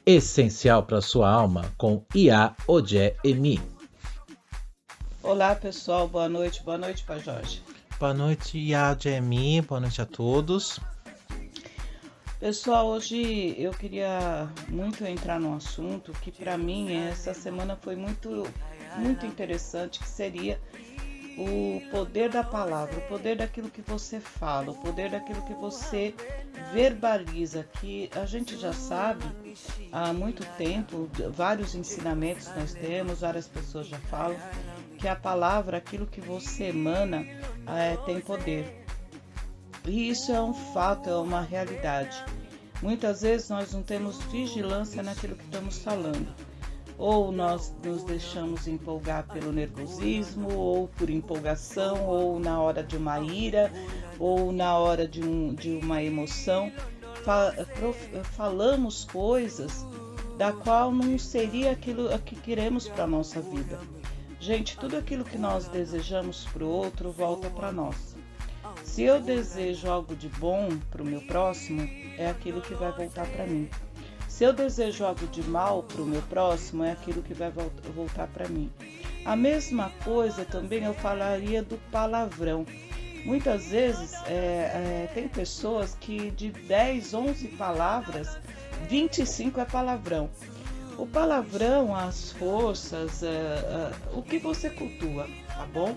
essencial para sua alma com Ia Odé Emi. Olá pessoal, boa noite, Pai Jorge. Boa noite, Ia Odé Emi, boa noite a todos. Pessoal, hoje eu queria muito entrar num assunto que para mim essa semana foi muito interessante, que seria o poder da palavra, o poder daquilo que você fala, o poder daquilo que você verbaliza, que a gente já sabe há muito tempo, vários ensinamentos nós temos, várias pessoas já falam, que a palavra, aquilo que você emana, tem poder. E isso é um fato, é uma realidade. Muitas vezes nós não temos vigilância naquilo que estamos falando. Ou nós nos deixamos empolgar pelo nervosismo, ou por empolgação, ou na hora de uma ira, ou na hora de uma emoção. Falamos coisas da qual não seria aquilo que queremos para a nossa vida. Gente, tudo aquilo que nós desejamos para o outro volta para nós. Se eu desejo algo de bom para o meu próximo, é aquilo que vai voltar para mim. Se eu desejo algo de mal para o meu próximo, é aquilo que vai voltar para mim. A mesma coisa também eu falaria do palavrão. Muitas vezes tem pessoas que de 10, 11 palavras, 25 é palavrão. O palavrão, as forças, o que você cultua, tá bom?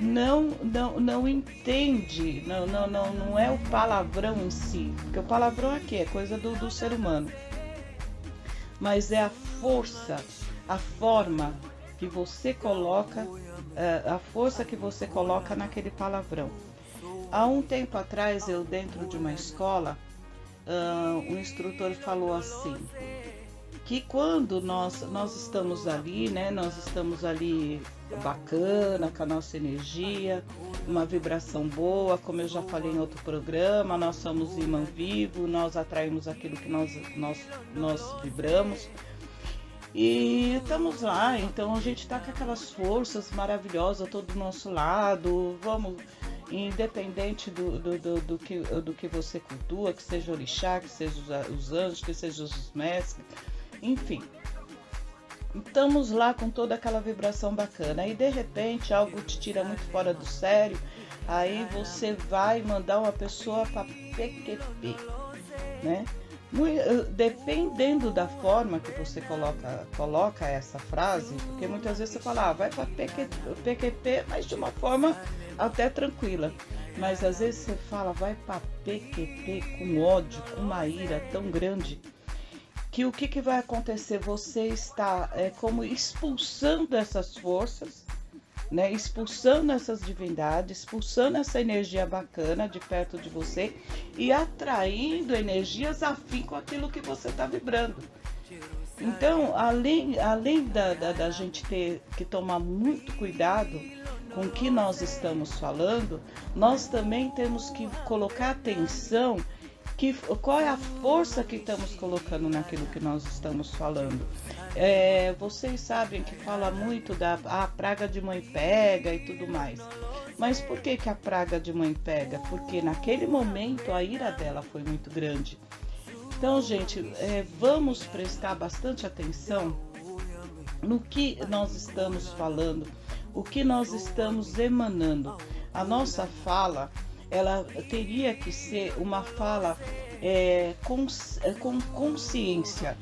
Não entende, não é o palavrão em si, porque o palavrão aqui é coisa do ser humano, mas é a força, a forma que você coloca, a força que você coloca naquele palavrão. Há um tempo atrás, eu dentro de uma escola, um instrutor falou assim, que quando nós estamos ali, né, nós estamos ali bacana, com a nossa energia, uma vibração boa, como eu já falei em outro programa, nós somos imã vivo, nós atraímos aquilo que nós vibramos. E estamos lá, então a gente está com aquelas forças maravilhosas todo do nosso lado, vamos, independente do que você cultua, que seja o orixá, que seja os anjos, que seja os mestres, enfim, estamos lá com toda aquela vibração bacana e de repente algo te tira muito fora do sério, aí você vai mandar uma pessoa para PQP, né? Dependendo da forma que você coloca essa frase, porque muitas vezes você fala, vai para PQP, mas de uma forma até tranquila, mas às vezes você fala, vai para PQP com ódio, com uma ira tão grande, que o que vai acontecer? Você está como expulsando essas forças, né? Expulsando essas divindades, expulsando essa energia bacana de perto de você e atraindo energias afim com aquilo que você está vibrando. Então, além da gente ter que tomar muito cuidado com o que nós estamos falando, nós também temos que colocar atenção qual é a força que estamos colocando naquilo que nós estamos falando. Vocês sabem que fala muito da praga de mãe pega e tudo mais. Mas por que a praga de mãe pega? Porque naquele momento a ira dela foi muito grande. Então, gente, vamos prestar bastante atenção no que nós estamos falando, o que nós estamos emanando. A nossa fala, ela teria que ser uma fala com consciência.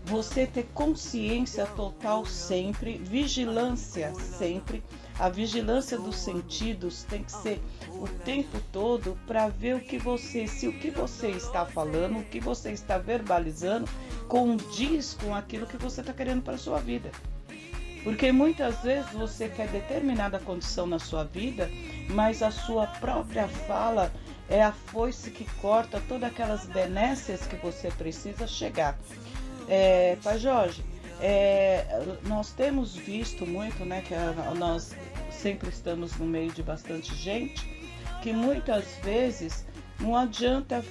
Você ter consciência total sempre, vigilância sempre. A vigilância dos sentidos tem que ser o tempo todo para ver se o que você está falando, o que você está verbalizando, condiz com aquilo que você está querendo para a sua vida. Porque muitas vezes você quer determinada condição na sua vida, mas a sua própria fala é a foice que corta todas aquelas benécias que você precisa chegar. Pai Jorge, nós temos visto muito, né, que nós sempre estamos no meio de bastante gente, que muitas vezes não adianta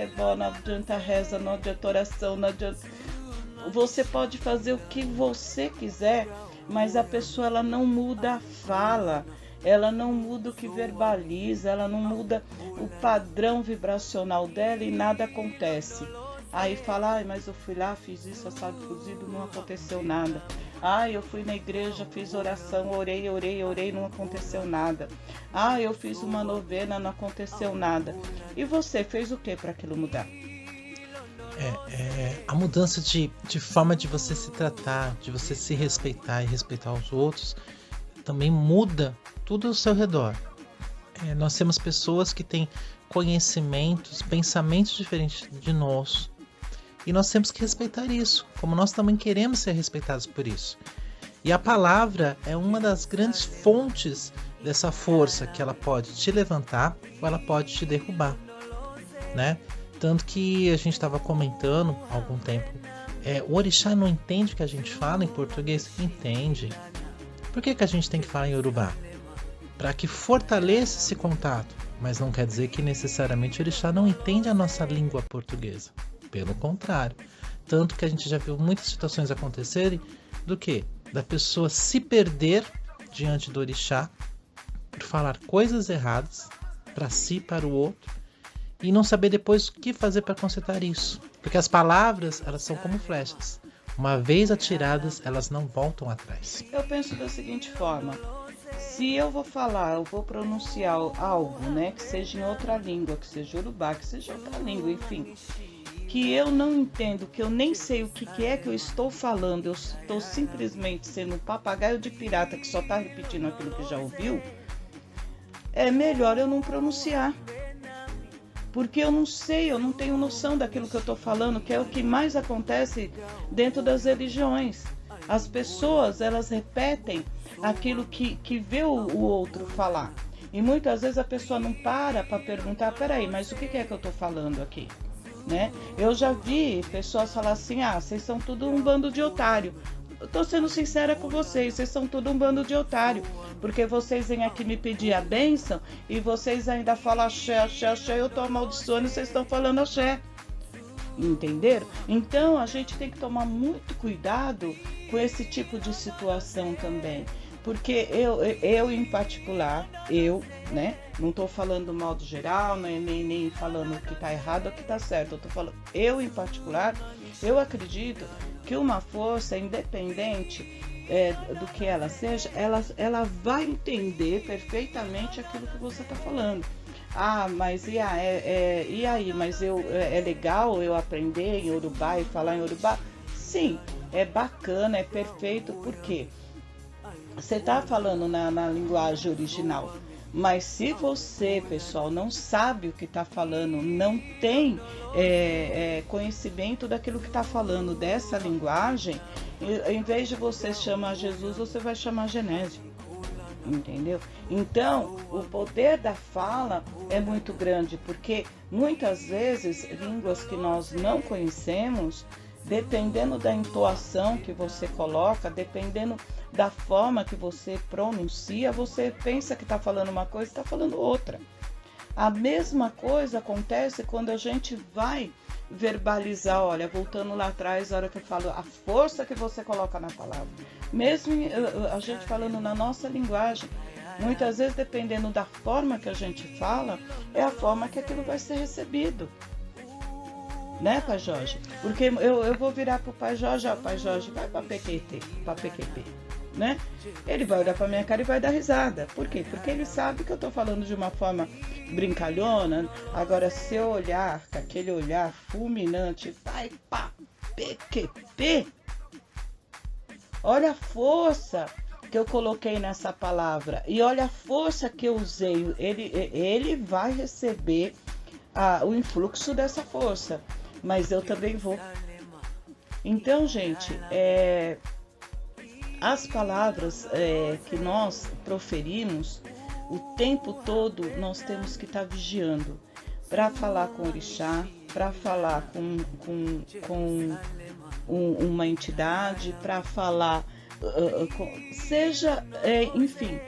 ebó, não adianta reza, não adianta oração, não adianta... Você pode fazer o que você quiser, mas a pessoa ela não muda a fala, ela não muda o que verbaliza, ela não muda o padrão vibracional dela e nada acontece. Aí fala, ai, mas eu fui lá, fiz isso, assado cozido, não aconteceu nada. Ai, eu fui na igreja, fiz oração, orei, não aconteceu nada. Ai, eu fiz uma novena, não aconteceu nada. E você fez o que para aquilo mudar? A mudança de forma de você se tratar, de você se respeitar e respeitar os outros, também muda tudo ao seu redor. Nós temos pessoas que têm conhecimentos, pensamentos diferentes de nós. E nós temos que respeitar isso, como nós também queremos ser respeitados por isso. E a palavra é uma das grandes fontes dessa força, que ela pode te levantar ou ela pode te derrubar, né? Tanto que a gente estava comentando há algum tempo, o orixá não entende o que a gente fala em português? Entende. Por que a gente tem que falar em Yorubá? Para que fortaleça esse contato, mas não quer dizer que necessariamente o orixá não entende a nossa língua portuguesa. Pelo contrário, tanto que a gente já viu muitas situações acontecerem do que? Da pessoa se perder diante do orixá por falar coisas erradas para si, para o outro, e não saber depois o que fazer para consertar isso. Porque as palavras, elas são como flechas. Uma vez atiradas, elas não voltam atrás. Eu penso da seguinte forma, se eu vou falar, eu vou pronunciar algo, né, que seja em outra língua, que seja Yorubá, que seja outra língua, enfim, que eu não entendo, que eu nem sei o que é que eu estou falando, eu estou simplesmente sendo um papagaio de pirata que só está repetindo aquilo que já ouviu, é melhor eu não pronunciar. Porque eu não sei, eu não tenho noção daquilo que eu estou falando, que é o que mais acontece dentro das religiões. As pessoas, elas repetem aquilo que vê o outro falar. E muitas vezes a pessoa não para perguntar, peraí, mas o que é que eu estou falando aqui? Né? Eu já vi pessoas falar assim, vocês são tudo um bando de otário. Eu tô sendo sincera com vocês são tudo um bando de otário, porque vocês vêm aqui me pedir a bênção e vocês ainda falam axé, eu tô amaldiçoando e vocês estão falando axé. Entenderam? Então a gente tem que tomar muito cuidado com esse tipo de situação também. Porque eu em particular, né, não estou falando do modo geral, nem falando o que está errado ou o que está certo. Eu estou falando, eu em particular, eu acredito que uma força independente do que ela seja, ela vai entender perfeitamente aquilo que você está falando. Mas e aí? Mas é legal eu aprender em Yorubá e falar em Yorubá? Sim, é bacana, é perfeito, por quê? Você está falando na linguagem original, mas se você, pessoal, não sabe o que está falando, não tem conhecimento daquilo que está falando dessa linguagem, em vez de você chamar Jesus, você vai chamar Genésio. Entendeu? Então, o poder da fala é muito grande, porque muitas vezes línguas que nós não conhecemos, dependendo da entoação que você coloca, dependendo da forma que você pronuncia, você pensa que está falando uma coisa e está falando outra. A mesma coisa acontece quando a gente vai verbalizar, olha, voltando lá atrás, a hora que eu falo, a força que você coloca na palavra. Mesmo a gente falando na nossa linguagem, muitas vezes, dependendo da forma que a gente fala, é a forma que aquilo vai ser recebido. Né, Pai Jorge? Porque eu vou virar pro Pai Jorge, Pai Jorge, vai pra PQP, né? Ele vai olhar pra minha cara e vai dar risada. Por quê? Porque ele sabe que eu tô falando de uma forma brincalhona. Agora, se eu olhar com aquele olhar fulminante, vai pra PQP, olha a força que eu coloquei nessa palavra e olha a força que eu usei. Ele vai receber o influxo dessa força, mas eu também vou. Então, gente, as palavras que nós proferimos, o tempo todo nós temos que estar vigiando para falar com o orixá, para falar com uma entidade, para falar, seja, enfim,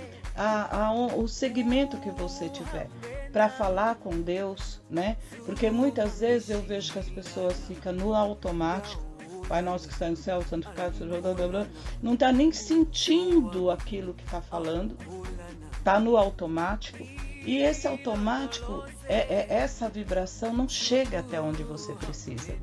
o segmento que você tiver, para falar com Deus, né? Porque muitas vezes eu vejo que as pessoas ficam no automático, Pai nosso que está no céu, santificado seja, blá, blá, blá, não está nem sentindo aquilo que está falando, está no automático, e esse automático, essa vibração não chega até onde você precisa.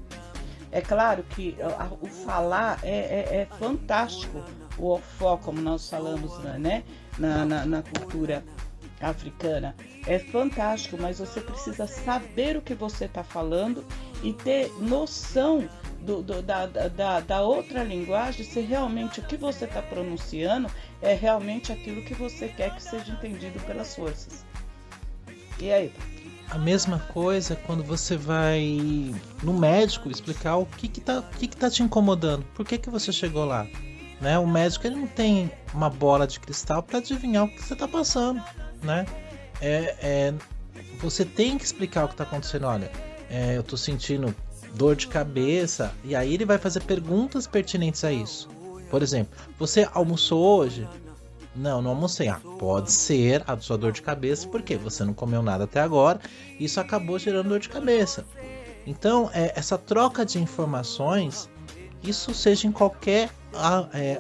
É claro que o falar é fantástico, o ofó, como nós falamos, né, na cultura africana. É fantástico, mas você precisa saber o que você está falando e ter noção da outra linguagem, se realmente o que você está pronunciando é realmente aquilo que você quer que seja entendido pelas forças. E aí? A mesma coisa quando você vai no médico explicar o que tá te incomodando, por que você chegou lá, né? O médico ele não tem uma bola de cristal para adivinhar o que você está passando, né? Você tem que explicar o que está acontecendo. Olha, eu estou sentindo dor de cabeça, e aí ele vai fazer perguntas pertinentes a isso. Por exemplo, você almoçou hoje? Não almocei. Pode ser a sua dor de cabeça, porque você não comeu nada até agora, e isso acabou gerando dor de cabeça. Então, essa troca de informações, isso seja em qualquer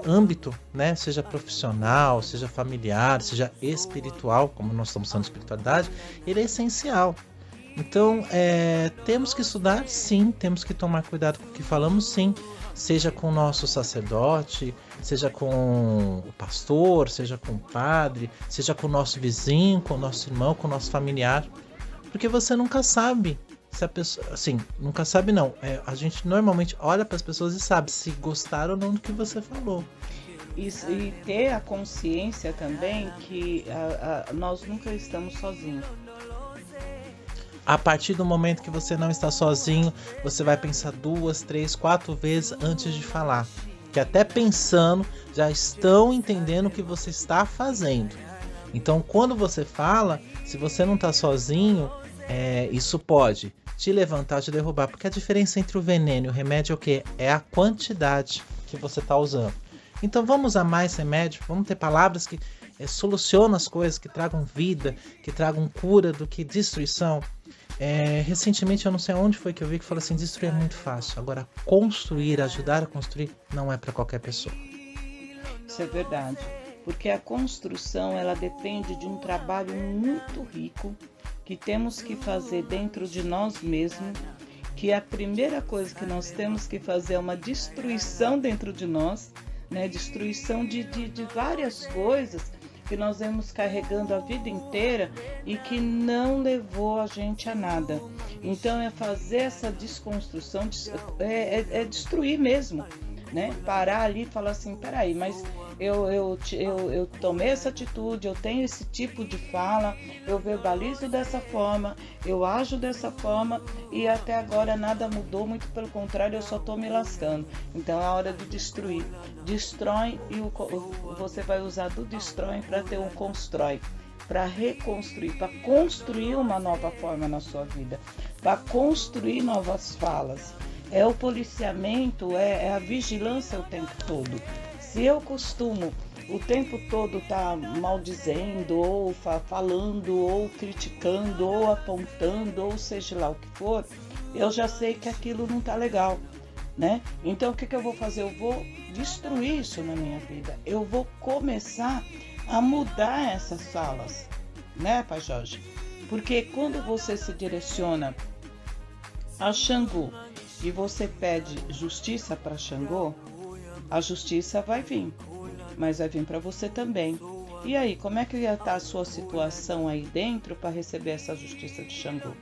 âmbito, né? Seja profissional, seja familiar, seja espiritual, como nós estamos falando de espiritualidade, ele é essencial. Então, temos que estudar, sim, temos que tomar cuidado com o que falamos, sim, seja com o nosso sacerdote, seja com o pastor, seja com o padre, seja com o nosso vizinho, com o nosso irmão, com o nosso familiar, porque você nunca sabe se a pessoa, assim, nunca sabe não, a gente normalmente olha para as pessoas e sabe se gostaram ou não do que você falou. E ter a consciência também que nós nunca estamos sozinhos. A partir do momento que você não está sozinho, você vai pensar 2, 3, 4 vezes antes de falar. Que até pensando, já estão entendendo o que você está fazendo. Então, quando você fala, se você não está sozinho, isso pode te levantar, te derrubar. Porque a diferença entre o veneno e o remédio é o quê? É a quantidade que você está usando. Então, vamos usar mais remédio, vamos ter palavras que solucionam as coisas, que tragam vida, que tragam cura do que destruição. Recentemente, eu não sei onde foi que eu vi que falou assim: destruir é muito fácil, agora construir, ajudar a construir não é para qualquer pessoa. Isso é verdade, porque a construção ela depende de um trabalho muito rico que temos que fazer dentro de nós mesmos, que a primeira coisa que nós temos que fazer é uma destruição dentro de nós, né? Destruição de várias coisas que nós vemos carregando a vida inteira e que não levou a gente a nada. Então é fazer essa desconstrução, é destruir mesmo, né? Parar ali e falar assim, peraí, mas eu tomei essa atitude, eu tenho esse tipo de fala, eu verbalizo dessa forma, eu ajo dessa forma e até agora nada mudou, muito pelo contrário, eu só estou me lascando. Então é a hora de destruir. Destrói e você vai usar do destrói para ter um constrói, para reconstruir, para construir uma nova forma na sua vida, para construir novas falas. É o policiamento, é a vigilância o tempo todo. Se eu costumo o tempo todo estar maldizendo, ou falando, ou criticando, ou apontando, ou seja lá o que for, eu já sei que aquilo não está legal, né? Então o que eu vou fazer? Eu vou destruir isso na minha vida. Eu vou começar a mudar essas falas, né, Pai Jorge? Porque quando você se direciona a Xangô e você pede justiça para Xangô, a justiça vai vir, mas vai vir para você também. E aí, como é que ia estar a sua situação aí dentro para receber essa justiça de Xangô?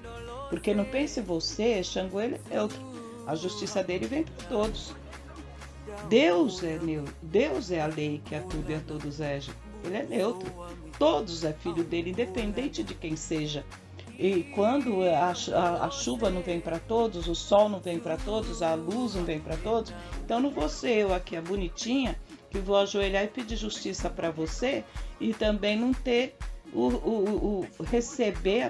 Porque não pense você, Xangô ele é neutro. A justiça dele vem para todos. Deus é neutro. Deus é a lei que a tudo e a todos rege. Ele é neutro. Todos é filho dele, independente de quem seja. E quando a chuva não vem para todos, o sol não vem para todos, a luz não vem para todos, então não vou ser eu aqui, a bonitinha, que vou ajoelhar e pedir justiça para você e também não ter receber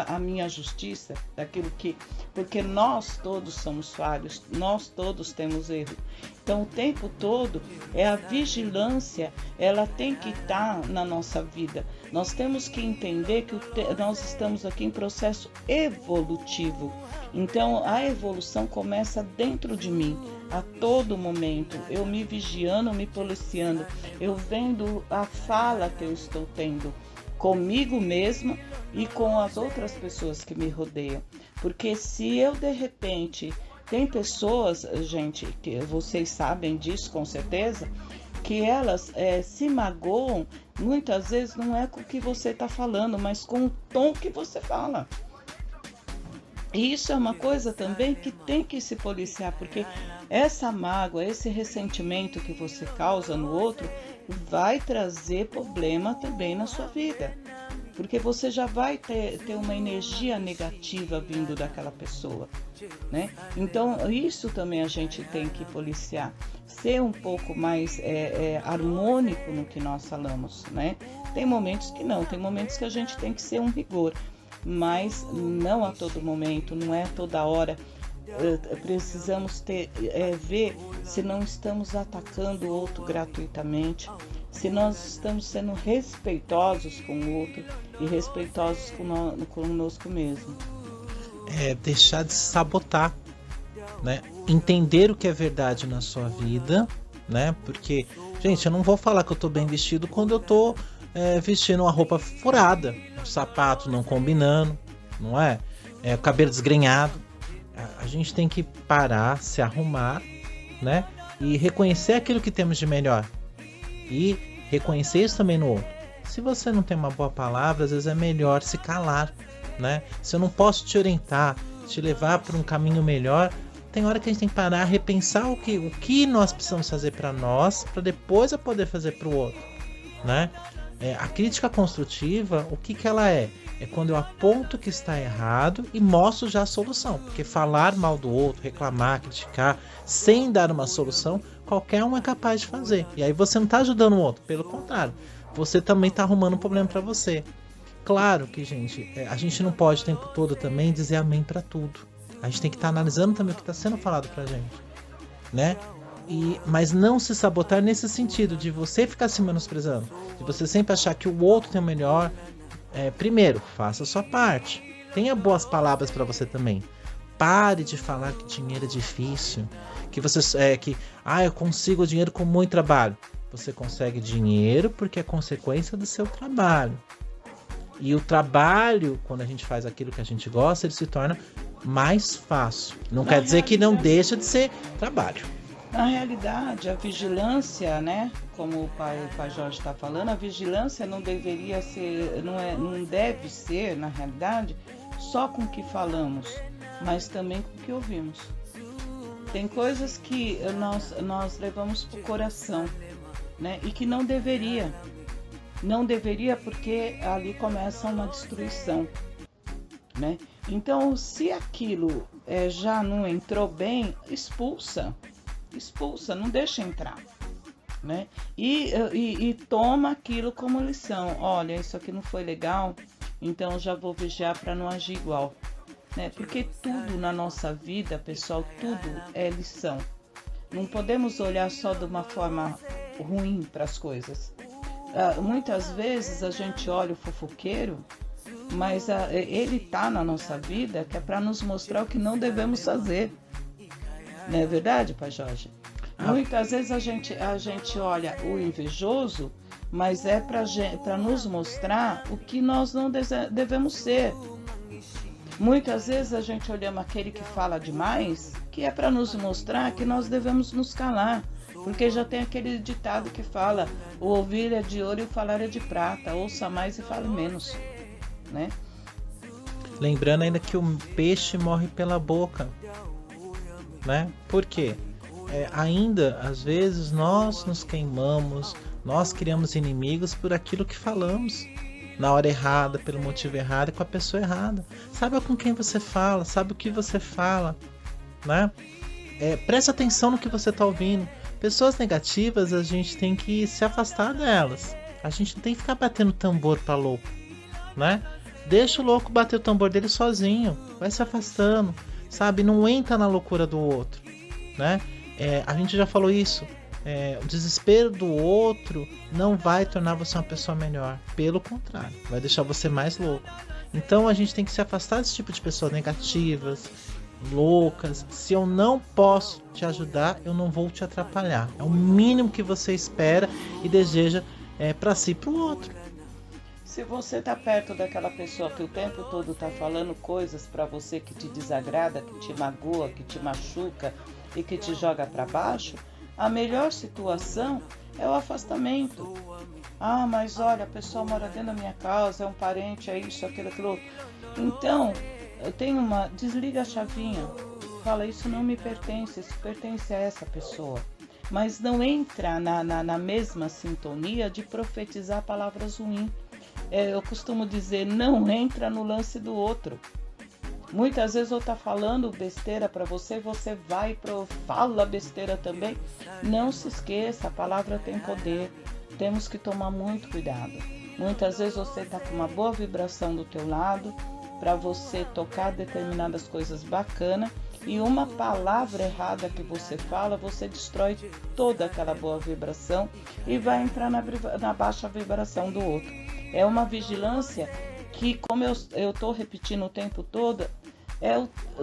a minha justiça, daquilo que, porque nós todos somos falhos, nós todos temos erro. Então o tempo todo a vigilância, ela tem que estar na nossa vida. Nós temos que entender que nós estamos aqui em processo evolutivo. Então a evolução começa dentro de mim, a todo momento, eu me vigiando, me policiando, eu vendo a fala que eu estou tendo comigo mesma e com as outras pessoas que me rodeiam. Porque se eu de repente Tem pessoas, gente, que vocês sabem disso com certeza, que elas se magoam, muitas vezes não é com o que você está falando, mas com o tom que você fala. E isso é uma coisa também que tem que se policiar, porque essa mágoa, esse ressentimento que você causa no outro vai trazer problema também na sua vida. Porque você já vai ter uma energia negativa vindo daquela pessoa, né? Então, isso também a gente tem que policiar. Ser um pouco mais harmônico no que nós falamos, né? Tem momentos que não, tem momentos que a gente tem que ser um rigor. Mas não a todo momento, não é toda hora. Precisamos ver se não estamos atacando o outro gratuitamente, se nós estamos sendo respeitosos com o outro e respeitosos conosco mesmo. Deixar de se sabotar, né? Entender o que é verdade na sua vida, né? Porque, gente, eu não vou falar que eu tô bem vestido quando eu tô vestindo uma roupa furada, um sapato não combinando, não é? O cabelo desgrenhado. A gente tem que parar, se arrumar, né? E reconhecer aquilo que temos de melhor. E reconhecer isso também no outro. Se você não tem uma boa palavra, às vezes é melhor se calar, né? Se eu não posso te orientar, te levar para um caminho melhor, tem hora que a gente tem que parar, repensar o que nós precisamos fazer para nós, para depois eu poder fazer para o outro, né? A crítica construtiva, o que ela é? É quando eu aponto que está errado e mostro já a solução. Porque falar mal do outro, reclamar, criticar, sem dar uma solução, qualquer um é capaz de fazer. E aí você não está ajudando o outro, pelo contrário, você também está arrumando um problema para você. Claro que, gente, a gente não pode o tempo todo também dizer amém para tudo. A gente tem que estar analisando também o que está sendo falado para a gente, né? Mas não se sabotar nesse sentido de você ficar se menosprezando, de você sempre achar que o outro tem o melhor. Primeiro, faça a sua parte, tenha boas palavras para você também. Pare de falar que dinheiro é difícil, que eu consigo dinheiro com muito trabalho. Você consegue dinheiro porque é consequência do seu trabalho. E o trabalho, quando a gente faz aquilo que a gente gosta, ele se torna mais fácil. Não quer dizer que não deixa de ser trabalho. Na realidade, a vigilância, né, como o pai Jorge está falando, a vigilância não deveria ser, não deve ser, na realidade, só com o que falamos, mas também com o que ouvimos. Tem coisas que nós levamos para o coração, né, e que não deveria. Não deveria porque ali começa uma destruição, né? Então, se aquilo já não entrou bem, expulsa, não deixa entrar, né? E toma aquilo como lição. Olha, isso aqui não foi legal, então já vou vigiar para não agir igual, né? Porque tudo na nossa vida, pessoal, tudo é lição. Não podemos olhar só de uma forma ruim para as coisas. Muitas vezes a gente olha o fofoqueiro, mas ele está na nossa vida que é para nos mostrar o que não devemos fazer. Não é verdade, pai Jorge? Muitas vezes a gente olha o invejoso, mas é para nos mostrar o que nós não devemos ser. Muitas vezes a gente olha aquele que fala demais, que é para nos mostrar que nós devemos nos calar. Porque já tem aquele ditado que fala: o ouvir é de ouro e o falar é de prata, ouça mais e fale menos, né? Lembrando ainda que o peixe morre pela boca, né? Por quê? Ainda, às vezes, nós nos queimamos, nós criamos inimigos por aquilo que falamos, na hora errada, pelo motivo errado e com a pessoa errada. Saiba com quem você fala, sabe o que você fala, né? Preste atenção no que você está ouvindo. Pessoas negativas, a gente tem que se afastar delas. A gente não tem que ficar batendo tambor pra louco, né? Deixa o louco bater o tambor dele sozinho. Vai se afastando, sabe? Não entra na loucura do outro, né? A gente já falou isso. O desespero do outro não vai tornar você uma pessoa melhor. Pelo contrário, vai deixar você mais louco. Então a gente tem que se afastar desse tipo de pessoas negativas, loucas. Se eu não posso te ajudar, eu não vou te atrapalhar. É o mínimo que você espera e deseja para si e para o outro. Se você está perto daquela pessoa que o tempo todo está falando coisas para você que te desagrada, que te magoa, que te machuca e que te joga para baixo, a melhor situação é o afastamento. Ah, mas olha, a pessoa mora dentro da minha casa, é um parente, é isso, aquilo, aquilo. Então, eu tenho desliga a chavinha. Fala, isso não me pertence, isso pertence a essa pessoa. Mas não entra na mesma sintonia de profetizar palavras ruins. Eu costumo dizer, não entra no lance do outro. Muitas vezes eu estou falando besteira para você, você vai fala besteira também. Não se esqueça, a palavra tem poder. Temos que tomar muito cuidado. Muitas vezes você está com uma boa vibração do teu lado para você tocar determinadas coisas bacanas e uma palavra errada que você fala, você destrói toda aquela boa vibração e vai entrar na baixa vibração do outro. É uma vigilância que, como eu estou repetindo o tempo todo,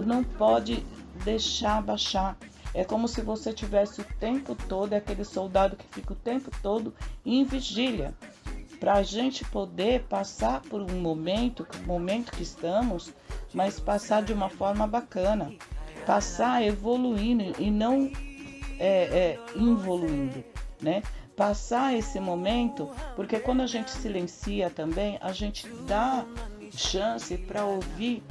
não pode deixar baixar. É como se você tivesse o tempo todo, aquele soldado que fica o tempo todo em vigília, para a gente poder passar por um momento que estamos, mas passar de uma forma bacana, passar evoluindo e não involuindo, né? Passar esse momento, porque quando a gente silencia também, a gente dá chance para ouvir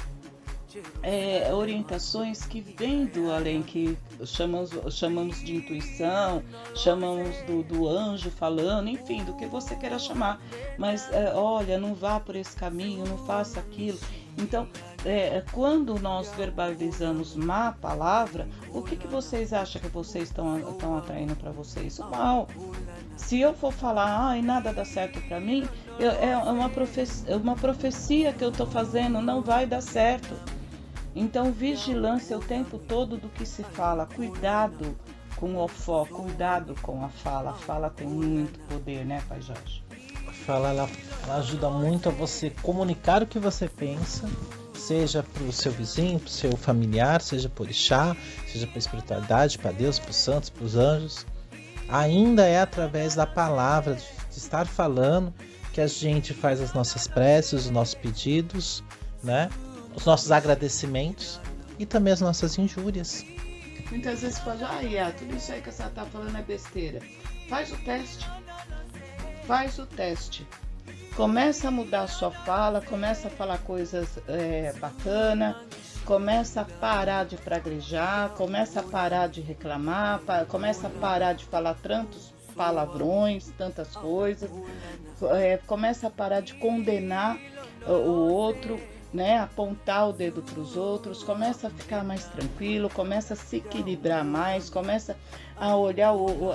orientações que vêm do além, que chamamos de intuição, chamamos do anjo falando, enfim, do que você queira chamar. Mas olha, não vá por esse caminho, não faça aquilo. Então, quando nós verbalizamos má palavra, o que vocês acham que vocês estão atraindo para vocês? O mal. Se eu for falar, nada dá certo para mim, é uma profecia que eu estou fazendo, não vai dar certo. Então, vigilância o tempo todo do que se fala. Cuidado com o ofó, cuidado com a fala. A fala tem muito poder, né, Pai Jorge? A fala, ela ajuda muito a você comunicar o que você pensa, seja para o seu vizinho, para o seu familiar, seja por orixá, seja para a espiritualidade, para Deus, para os santos, para os anjos. Ainda é através da palavra, de estar falando, que a gente faz as nossas preces, os nossos pedidos, né? Os nossos agradecimentos e também as nossas injúrias. Muitas vezes pode, tudo isso aí que você está falando é besteira. Faz o teste. Começa a mudar a sua fala, começa a falar coisas bacanas, começa a parar de praguejar, começa a parar de reclamar, começa a parar de falar tantos palavrões, tantas coisas, começa a parar de condenar o outro, né, apontar o dedo para os outros, começa a ficar mais tranquilo, começa a se equilibrar mais, começa a olhar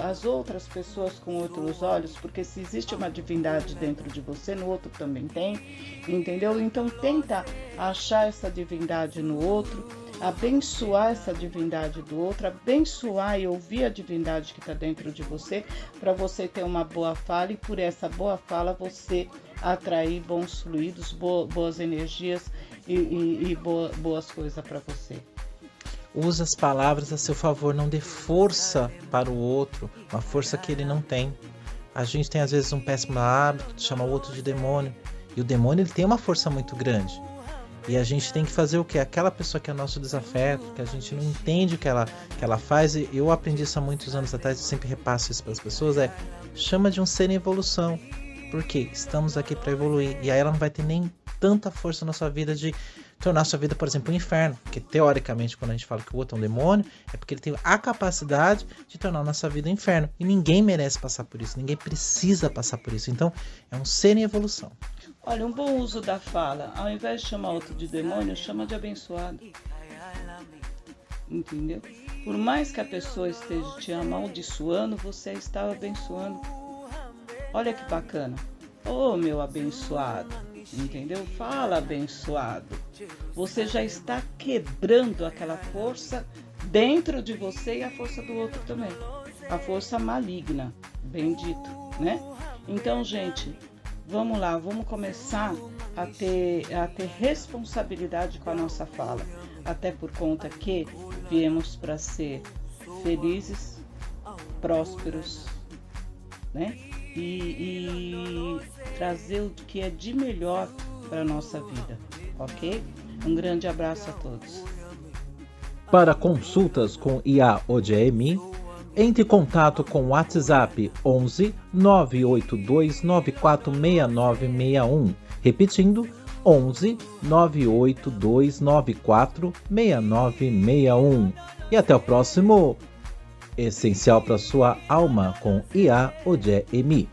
as outras pessoas com outros olhos, porque se existe uma divindade dentro de você, no outro também tem, entendeu? Então tenta achar essa divindade no outro, abençoar essa divindade do outro, abençoar e ouvir a divindade que está dentro de você, para você ter uma boa fala e por essa boa fala você atrair bons fluidos, boas energias e boas coisas para você. Use as palavras a seu favor, não dê força para o outro, uma força que ele não tem. A gente tem às vezes um péssimo hábito de chamar o outro de demônio, e o demônio ele tem uma força muito grande. E a gente tem que fazer o quê? Aquela pessoa que é nosso desafeto, que a gente não entende o que ela faz, e eu aprendi isso há muitos anos atrás, eu sempre repasso isso para as pessoas, chama de um ser em evolução. Porque estamos aqui para evoluir. E aí ela não vai ter nem tanta força na sua vida de tornar sua vida, por exemplo, um inferno. Porque teoricamente, quando a gente fala que o outro é um demônio, é porque ele tem a capacidade de tornar a nossa vida um inferno. E ninguém merece passar por isso. Ninguém precisa passar por isso. Então, é um ser em evolução. Olha, um bom uso da fala. Ao invés de chamar outro de demônio, chama de abençoado. Entendeu? Por mais que a pessoa esteja te amaldiçoando, você está abençoando. Olha que bacana. Meu abençoado, entendeu? Fala abençoado. Você já está quebrando aquela força dentro de você e a força do outro também. A força maligna, bem dito, né? Então, gente, vamos lá, vamos começar a ter responsabilidade com a nossa fala. Até por conta que viemos para ser felizes, prósperos, né? e trazer o que é de melhor para a nossa vida, ok? Um grande abraço a todos. Para consultas com IA OGMI, entre em contato com o WhatsApp 11 982 946961. Repetindo, 11 982 946961. E até o próximo Essencial para sua alma com IA OGMI.